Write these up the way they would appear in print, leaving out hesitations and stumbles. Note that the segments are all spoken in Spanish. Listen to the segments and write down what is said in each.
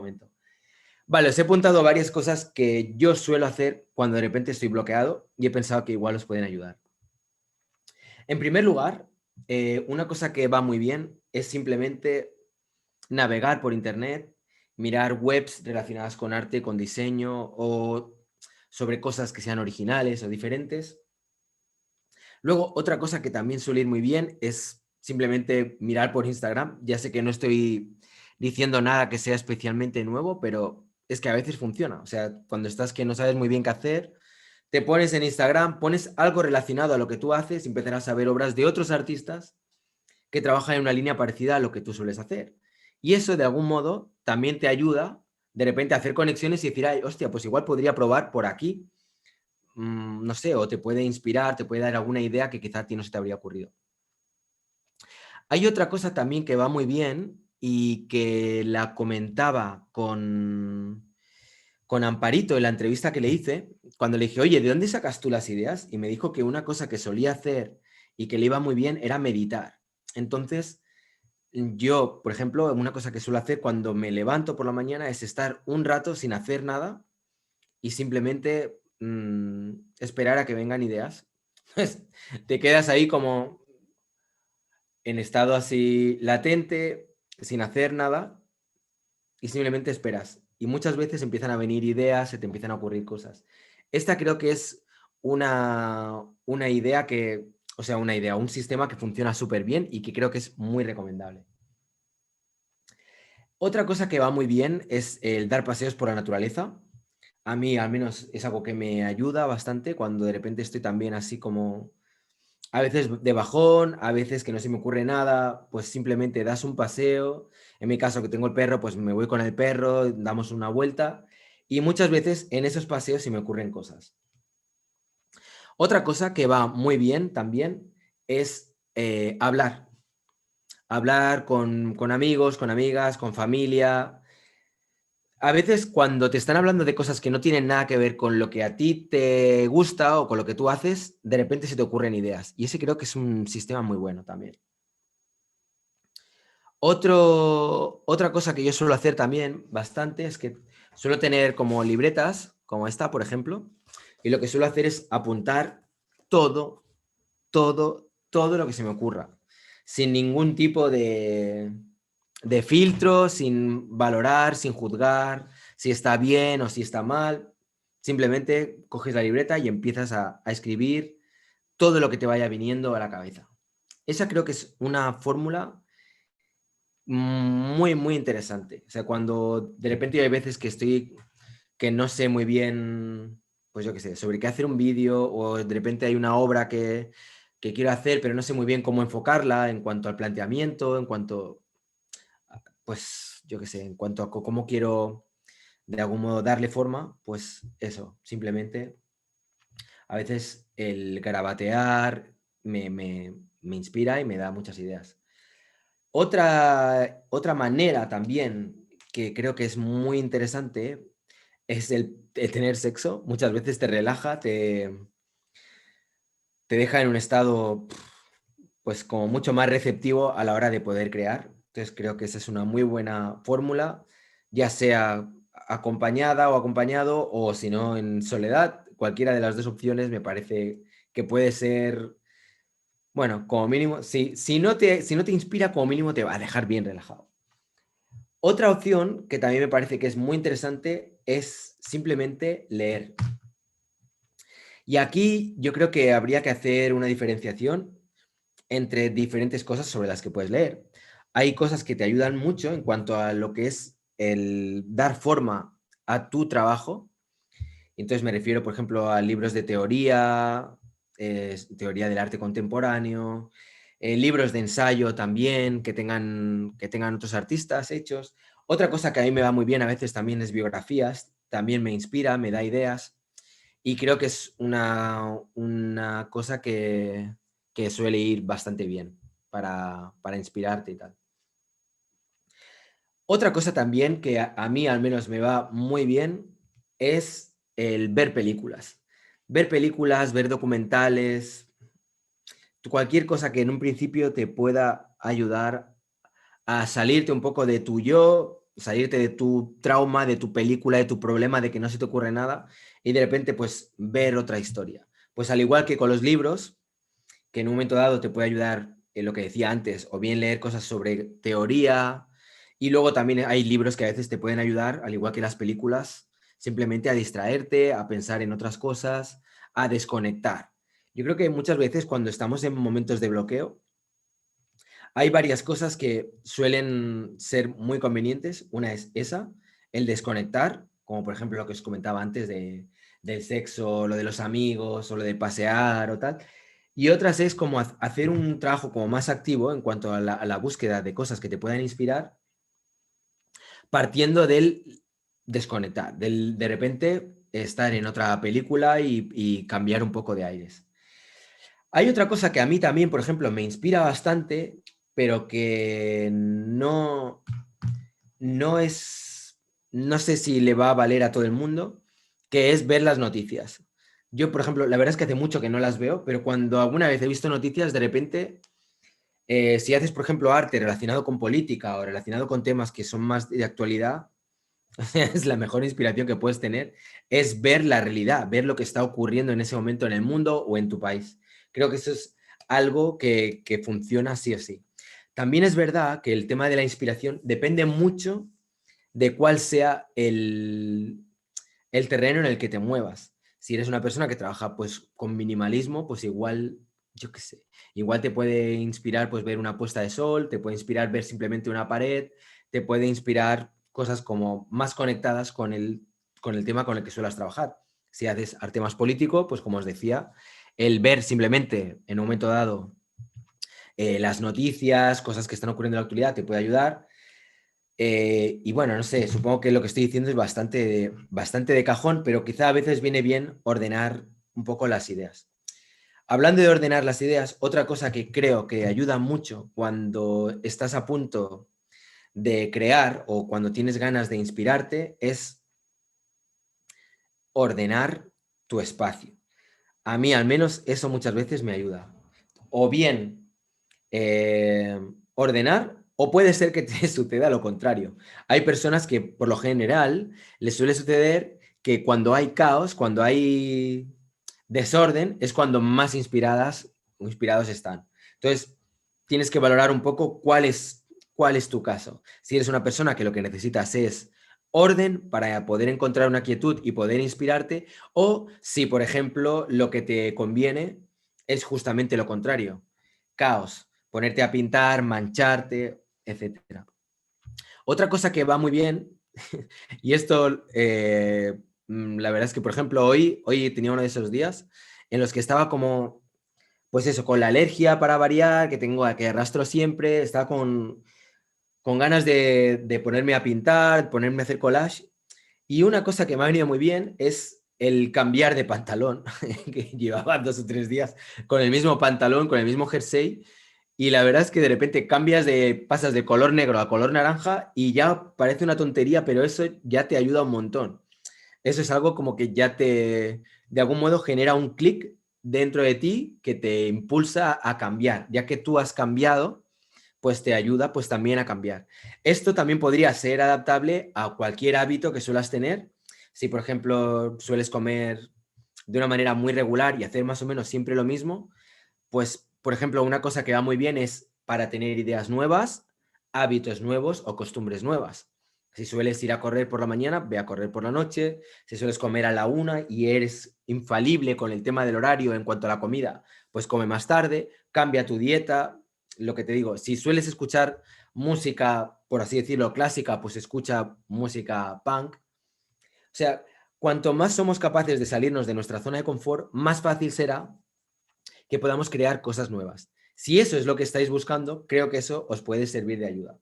momento. Vale, os he apuntado varias cosas que yo suelo hacer cuando de repente estoy bloqueado y he pensado que igual os pueden ayudar. En primer lugar, una cosa que va muy bien es simplemente navegar por internet, mirar webs relacionadas con arte, con diseño o sobre cosas que sean originales o diferentes. Luego, otra cosa que también suele ir muy bien es simplemente mirar por Instagram. Ya sé que no estoy diciendo nada que sea especialmente nuevo, pero es que a veces funciona. O sea, cuando estás que no sabes muy bien qué hacer, te pones en Instagram, pones algo relacionado a lo que tú haces y empezarás a ver obras de otros artistas que trabajan en una línea parecida a lo que tú sueles hacer. Y eso, de algún modo, también te ayuda de repente a hacer conexiones y decir, ay, hostia, pues igual podría probar por aquí. No sé, o te puede inspirar, te puede dar alguna idea que quizá a ti no se te habría ocurrido. Hay otra cosa también que va muy bien y que la comentaba con Amparito en la entrevista que le hice, cuando le dije, oye, ¿de dónde sacas tú las ideas? Y me dijo que una cosa que solía hacer y que le iba muy bien era meditar. Entonces, yo, por ejemplo, una cosa que suelo hacer cuando me levanto por la mañana es estar un rato sin hacer nada y simplemente esperar a que vengan ideas. Te quedas ahí como en estado así latente, sin hacer nada, y simplemente esperas. Y muchas veces empiezan a venir ideas, se te empiezan a ocurrir cosas. Esta creo que es una idea que, o sea, una idea, un sistema que funciona súper bien y que creo que es muy recomendable. Otra cosa que va muy bien es el dar paseos por la naturaleza. A mí, al menos, es algo que me ayuda bastante cuando de repente estoy también así como a veces de bajón, a veces que no se me ocurre nada, pues simplemente das un paseo. En mi caso, que tengo el perro, pues me voy con el perro, damos una vuelta. Y muchas veces en esos paseos se me ocurren cosas. Otra cosa que va muy bien también es hablar. Hablar con amigos, con amigas, con familia. A veces cuando te están hablando de cosas que no tienen nada que ver con lo que a ti te gusta o con lo que tú haces, de repente se te ocurren ideas. Y ese creo que es un sistema muy bueno también. Otra cosa que yo suelo hacer también bastante es que suelo tener como libretas, como esta, por ejemplo, y lo que suelo hacer es apuntar todo, todo lo que se me ocurra, sin ningún tipo de filtro, sin valorar, sin juzgar si está bien o si está mal. Simplemente coges la libreta y empiezas a escribir todo lo que te vaya viniendo a la cabeza. Esa creo que es una fórmula muy, muy interesante. O sea, cuando de repente hay veces que estoy, que no sé muy bien, pues yo qué sé, sobre qué hacer un vídeo o de repente hay una obra que quiero hacer, pero no sé muy bien cómo enfocarla en cuanto al planteamiento, en cuanto, pues yo qué sé, en cuanto a cómo quiero de algún modo darle forma, pues eso, simplemente a veces el garabatear me inspira y me da muchas ideas. Otra manera también que creo que es muy interesante es el tener sexo. Muchas veces te relaja, te deja en un estado pues como mucho más receptivo a la hora de poder crear. Entonces creo que esa es una muy buena fórmula, ya sea acompañada o acompañado o si no en soledad. Cualquiera de las dos opciones me parece que puede ser, bueno, como mínimo, si no te inspira, como mínimo te va a dejar bien relajado. Otra opción que también me parece que es muy interesante es simplemente leer. Y aquí yo creo que habría que hacer una diferenciación entre diferentes cosas sobre las que puedes leer. Hay cosas que te ayudan mucho en cuanto a lo que es el dar forma a tu trabajo. Entonces me refiero, por ejemplo, a libros de teoría, teoría del arte contemporáneo, libros de ensayo también que tengan otros artistas hechos. Otra cosa que a mí me va muy bien a veces también es biografías, también me inspira, me da ideas y creo que es una cosa que suele ir bastante bien para inspirarte y tal. Otra cosa también que a mí al menos me va muy bien es el ver películas. Ver películas, ver documentales, cualquier cosa que en un principio te pueda ayudar a salirte un poco de tu yo, salirte de tu trauma, de tu película, de tu problema, de que no se te ocurre nada y de repente pues ver otra historia. Pues al igual que con los libros, que en un momento dado te puede ayudar en lo que decía antes, o bien leer cosas sobre teoría, y luego también hay libros que a veces te pueden ayudar, al igual que las películas, simplemente a distraerte, a pensar en otras cosas, a desconectar. Yo creo que muchas veces cuando estamos en momentos de bloqueo, hay varias cosas que suelen ser muy convenientes. Una es esa, el desconectar, como por ejemplo lo que os comentaba antes del sexo, lo de los amigos o lo de pasear o tal. Y otras es como hacer un trabajo como más activo en cuanto a la búsqueda de cosas que te puedan inspirar, partiendo del desconectar, del de repente estar en otra película y cambiar un poco de aires. Hay otra cosa que a mí también, por ejemplo, me inspira bastante, pero que no es, no sé si le va a valer a todo el mundo, que es ver las noticias. Yo, por ejemplo, la verdad es que hace mucho que no las veo, pero cuando alguna vez he visto noticias, de repente, si haces, por ejemplo, arte relacionado con política o relacionado con temas que son más de actualidad, es la mejor inspiración que puedes tener, es ver la realidad, ver lo que está ocurriendo en ese momento en el mundo o en tu país. Creo que eso es algo que funciona sí o sí. También es verdad que el tema de la inspiración depende mucho de cuál sea el terreno en el que te muevas. Si eres una persona que trabaja pues con minimalismo, pues igual, yo qué sé, igual te puede inspirar pues ver una puesta de sol, te puede inspirar ver simplemente una pared, te puede inspirar cosas como más conectadas con el tema con el que suelas trabajar. Si haces arte más político, pues como os decía, el ver simplemente en un momento dado las noticias, cosas que están ocurriendo en la actualidad, te puede ayudar. Y bueno, no sé, supongo que lo que estoy diciendo es bastante de cajón, pero quizá a veces viene bien ordenar un poco las ideas. Hablando de ordenar las ideas, otra cosa que creo que ayuda mucho cuando estás a punto de crear o cuando tienes ganas de inspirarte es ordenar tu espacio. A mí al menos eso muchas veces me ayuda. O bien ordenar, o puede ser que te suceda lo contrario. Hay personas que por lo general les suele suceder que cuando hay caos, cuando hay desorden, es cuando más inspiradas o inspirados están. Entonces, tienes que valorar un poco cuál es tu caso. Si eres una persona que lo que necesitas es orden para poder encontrar una quietud y poder inspirarte, o si, por ejemplo, lo que te conviene es justamente lo contrario, caos, ponerte a pintar, mancharte, etcétera. Otra cosa que va muy bien, y esto, la verdad es que, por ejemplo, hoy tenía uno de esos días en los que estaba como, pues eso, con la alergia para variar, que tengo, que arrastro siempre, estaba con ganas de ponerme a pintar, ponerme a hacer collage, y una cosa que me ha venido muy bien es el cambiar de pantalón, que llevaba 2 o 3 días con el mismo pantalón, con el mismo jersey, y la verdad es que de repente pasas de color negro a color naranja y ya parece una tontería, pero eso ya te ayuda un montón. Eso es algo como que ya de algún modo genera un clic dentro de ti que te impulsa a cambiar. Ya que tú has cambiado, pues te ayuda pues también a cambiar. Esto también podría ser adaptable a cualquier hábito que suelas tener. Si, por ejemplo, sueles comer de una manera muy regular y hacer más o menos siempre lo mismo, pues, por ejemplo, una cosa que va muy bien es para tener ideas nuevas, hábitos nuevos o costumbres nuevas. Si sueles ir a correr por la mañana, ve a correr por la noche. Si sueles comer a la 1 y eres infalible con el tema del horario en cuanto a la comida, pues come más tarde, cambia tu dieta. Lo que te digo, si sueles escuchar música, por así decirlo, clásica, pues escucha música punk. O sea, cuanto más somos capaces de salirnos de nuestra zona de confort, más fácil será que podamos crear cosas nuevas. Si eso es lo que estáis buscando, creo que eso os puede servir de ayuda.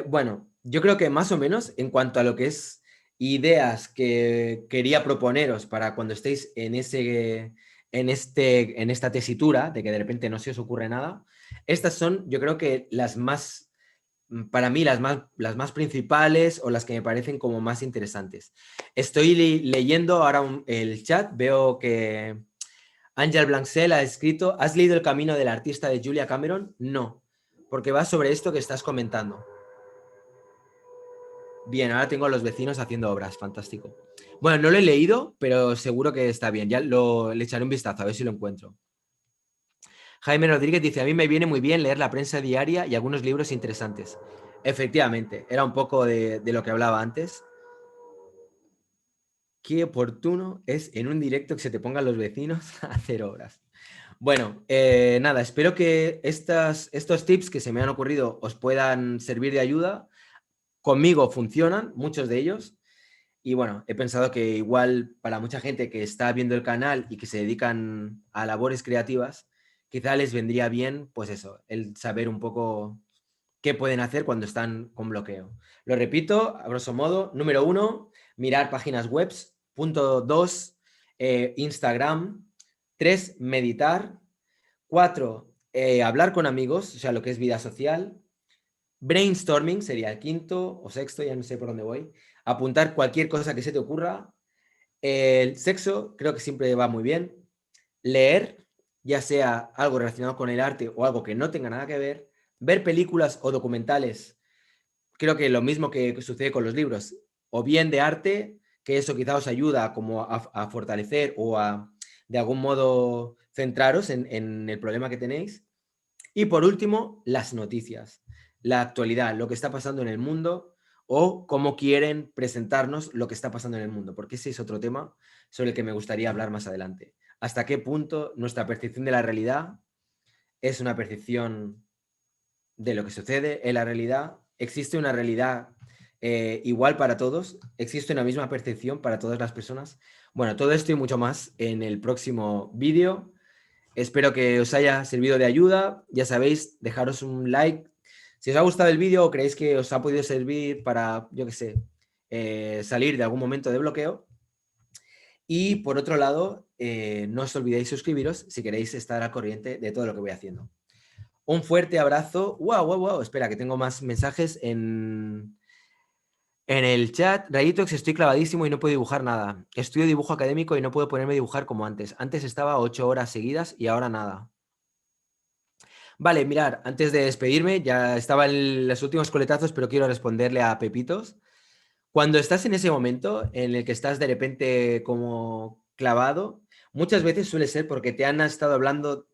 Bueno, yo creo que más o menos en cuanto a lo que es ideas que quería proponeros para cuando estéis en esta tesitura de que de repente no se os ocurre nada, estas son, yo creo que las más, para mí, las más principales o las que me parecen como más interesantes. Estoy leyendo ahora el chat, veo que Ángel Blancel ha escrito, ¿has leído El camino del artista de Julia Cameron? No, porque va sobre esto que estás comentando. Bien, ahora tengo a los vecinos haciendo obras, fantástico. Bueno, no lo he leído, pero seguro que está bien. Ya le echaré un vistazo, a ver si lo encuentro. Jaime Rodríguez dice, a mí me viene muy bien leer la prensa diaria y algunos libros interesantes. Efectivamente, era un poco de lo que hablaba antes. Qué oportuno es en un directo que se te pongan los vecinos a hacer obras. Bueno, nada, espero que estos tips que se me han ocurrido os puedan servir de ayuda. Conmigo funcionan, muchos de ellos. Y bueno, he pensado que igual para mucha gente que está viendo el canal y que se dedican a labores creativas, quizá les vendría bien, pues eso, el saber un poco qué pueden hacer cuando están con bloqueo. Lo repito, a grosso modo, número 1, mirar páginas web. Punto 2, Instagram. 3, meditar. 4, hablar con amigos, o sea, lo que es vida social. Brainstorming sería el quinto o sexto, ya no sé por dónde voy. Apuntar cualquier cosa que se te ocurra. El sexo creo que siempre va muy bien. Leer, ya sea algo relacionado con el arte o algo que no tenga nada que ver. Ver películas o documentales, creo que lo mismo que sucede con los libros, o bien de arte, que eso quizá os ayuda como a fortalecer o a de algún modo centraros en el problema que tenéis. Y por último, las noticias, la actualidad, lo que está pasando en el mundo o cómo quieren presentarnos lo que está pasando en el mundo, porque ese es otro tema sobre el que me gustaría hablar más adelante. ¿Hasta qué punto nuestra percepción de la realidad es una percepción de lo que sucede en la realidad? ¿Existe una realidad igual para todos? ¿Existe una misma percepción para todas las personas? Bueno, todo esto y mucho más en el próximo vídeo. Espero que os haya servido de ayuda. Ya sabéis, dejaros un like. Si os ha gustado el vídeo o creéis que os ha podido servir para, yo qué sé, salir de algún momento de bloqueo. Y por otro lado, no os olvidéis suscribiros si queréis estar al corriente de todo lo que voy haciendo. Un fuerte abrazo. ¡Wow, wow, wow! Espera, que tengo más mensajes en el chat. Rayitox, estoy clavadísimo y no puedo dibujar nada. Estudio dibujo académico y no puedo ponerme a dibujar como antes. Antes estaba 8 horas seguidas y ahora nada. Vale, mirar, antes de despedirme, ya estaba en los últimos coletazos, pero quiero responderle a Pepitos. Cuando estás en ese momento en el que estás de repente como clavado, muchas veces suele ser porque te han estado hablando.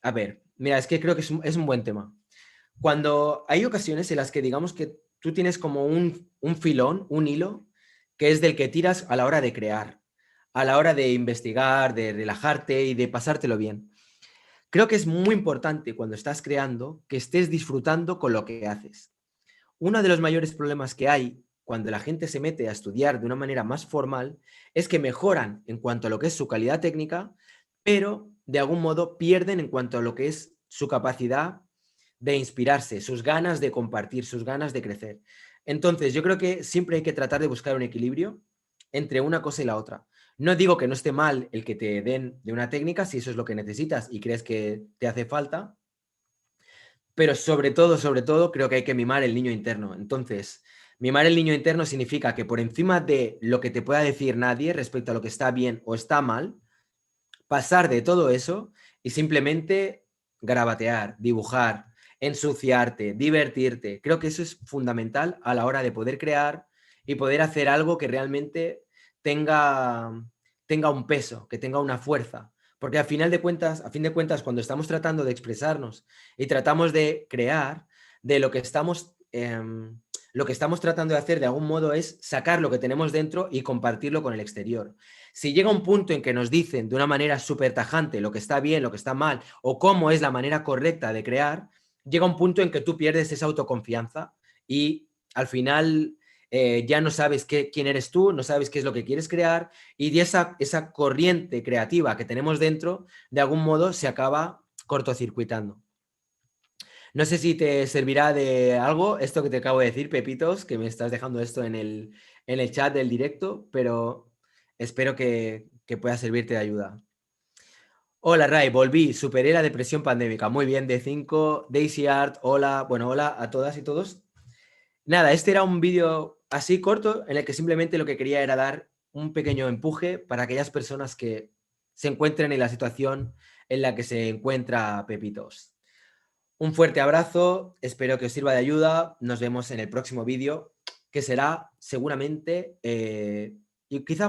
A ver, mira, es que creo que es un buen tema. Cuando hay ocasiones en las que digamos que tú tienes como un filón, un hilo, que es del que tiras a la hora de crear, a la hora de investigar, de relajarte y de pasártelo bien. Creo que es muy importante cuando estás creando que estés disfrutando con lo que haces. Uno de los mayores problemas que hay cuando la gente se mete a estudiar de una manera más formal es que mejoran en cuanto a lo que es su calidad técnica, pero de algún modo pierden en cuanto a lo que es su capacidad de inspirarse, sus ganas de compartir, sus ganas de crecer. Entonces, yo creo que siempre hay que tratar de buscar un equilibrio entre una cosa y la otra. No digo que no esté mal el que te den de una técnica si eso es lo que necesitas y crees que te hace falta, pero sobre todo, creo que hay que mimar el niño interno. Entonces, mimar el niño interno significa que por encima de lo que te pueda decir nadie respecto a lo que está bien o está mal, pasar de todo eso y simplemente garabatear, dibujar, ensuciarte, divertirte. Creo que eso es fundamental a la hora de poder crear y poder hacer algo que realmente tenga, tenga un peso, que tenga una fuerza. Porque a final de cuentas, a fin de cuentas, cuando estamos tratando de expresarnos y tratamos de crear, de lo que estamos tratando de hacer de algún modo es sacar lo que tenemos dentro y compartirlo con el exterior. Si llega un punto en que nos dicen de una manera súper tajante lo que está bien, lo que está mal o cómo es la manera correcta de crear, llega un punto en que tú pierdes esa autoconfianza y al final ya no sabes quién eres tú, no sabes qué es lo que quieres crear y esa corriente creativa que tenemos dentro de algún modo se acaba cortocircuitando. No sé si te servirá de algo esto que te acabo de decir, Pepitos, que me estás dejando esto en el chat del directo, pero espero que pueda servirte de ayuda. Hola Ray, volví, superé la depresión pandémica. Muy bien, D5, Daisy Art, hola, bueno, hola a todas y todos. Nada, este era un vídeo así corto en el que simplemente lo que quería era dar un pequeño empuje para aquellas personas que se encuentren en la situación en la que se encuentra Pepitos. Un fuerte abrazo, espero que os sirva de ayuda, nos vemos en el próximo vídeo. que será seguramente, y quizá